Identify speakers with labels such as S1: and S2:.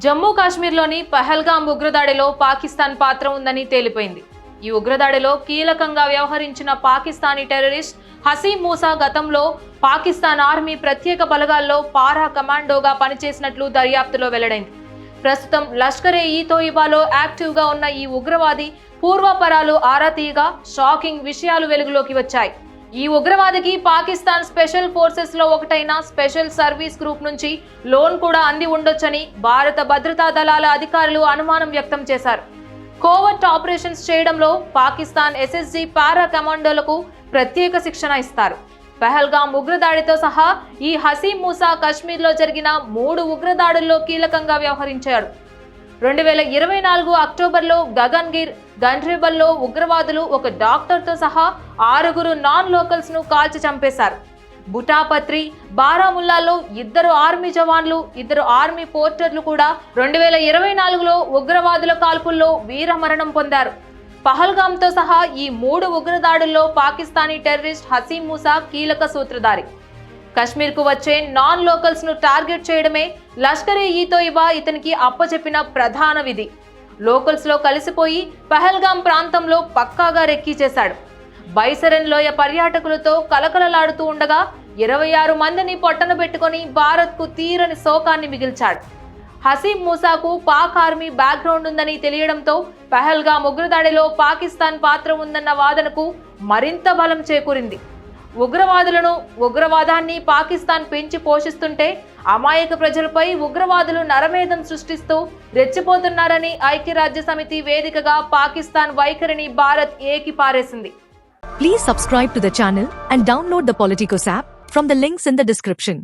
S1: జమ్మూ కాశ్మీర్లోని పహల్గామ్ ఉగ్రదాడిలో పాకిస్తాన్ పాత్ర ఉందని తేలిపోయింది. ఈ ఉగ్రదాడిలో కీలకంగా వ్యవహరించిన పాకిస్తానీ టెర్రరిస్ట్ హసీం మూసా గతంలో పాకిస్తాన్ ఆర్మీ ప్రత్యేక బలగాల్లో పారా కమాండోగా పనిచేసినట్లు దర్యాప్తులో వెల్లడైంది. ప్రస్తుతం లష్కర్-e-తోయిబాలో యాక్టివ్గా ఉన్న ఈ ఉగ్రవాది పూర్వాపరాలు ఆరా తీయగా షాకింగ్ విషయాలు వెలుగులోకి వచ్చాయి. ఈ ఉగ్రవాదికి పాకిస్తాన్ స్పెషల్ ఫోర్సెస్ లో ఒకటైన స్పెషల్ సర్వీస్ గ్రూప్ నుంచి లోన్ కూడా అంది ఉండొచ్చని భారత భద్రతా దళాల అధికారులు అనుమానం వ్యక్తం చేశారు. కోవర్ట్ ఆపరేషన్స్ చేయడంలో పాకిస్తాన్ SSG పారా కమాండోలకు ప్రత్యేక శిక్షణ ఇస్తారు. పహల్గామ్ ఉగ్రదాడితో సహా ఈ హసీం మూసా కశ్మీర్లో జరిగిన 3 ఉగ్రదాడుల్లో కీలకంగా వ్యవహరించాడు. 2024 అక్టోబర్లో గగన్గిర్ గండ్రేబల్లో ఉగ్రవాదులు ఒక డాక్టర్తో సహా 6 నాన్ లోకల్స్ ను కాల్చి చంపేశారు. బుటాపత్రి, బారాముల్లాలో 2 ఆర్మీ జవాన్లు, 2 ఆర్మీ పోర్టర్లు కూడా 2024లో ఉగ్రవాదుల కాల్పుల్లో వీరమరణం పొందారు. పహల్గామ్తో సహా ఈ 3 ఉగ్రదాడుల్లో పాకిస్తానీ టెర్రరిస్ట్ హసీం మూసా కీలక సూత్రధారి. కశ్మీర్కు వచ్చే నాన్ లోకల్స్ ను టార్గెట్ చేయడమే లష్కర్-e-తోయిబా ఇతనికి అప్పచెప్పిన ప్రధాన విధి. లోకల్స్ లో కలిసిపోయి పహల్గామ్ ప్రాంతంలో పక్కాగా రెక్కీ చేశాడు. బైసరన్ లోయ పర్యాటకులతో కలకలలాడుతూ ఉండగా 26 మందిని పొట్టన పెట్టుకుని భారత్కు తీరని శోకాన్ని మిగిల్చాడు. హసీం మూసాకు పాక్ ఆర్మీ బ్యాక్గ్రౌండ్ ఉందని తెలియడంతో పహల్గామ్ ఉగ్రదాడిలో పాకిస్తాన్ పాత్ర ఉందన్న వాదనకు మరింత బలం చేకూరింది. ఉగ్రవాదాన్ని పాకిస్తాన్ పెంచి పోషిస్తుంటే అమాయక ప్రజలపై ఉగ్రవాదులు నరమేధం సృష్టిస్తూ రెచ్చిపోతున్నారని ఐక్యరాజ్యసమితి వేదికగా పాకిస్తాన్ వైఖరిని Bharat ఏకిపారేసింది.
S2: Please subscribe to the channel and download the Politicos app from the links in the description.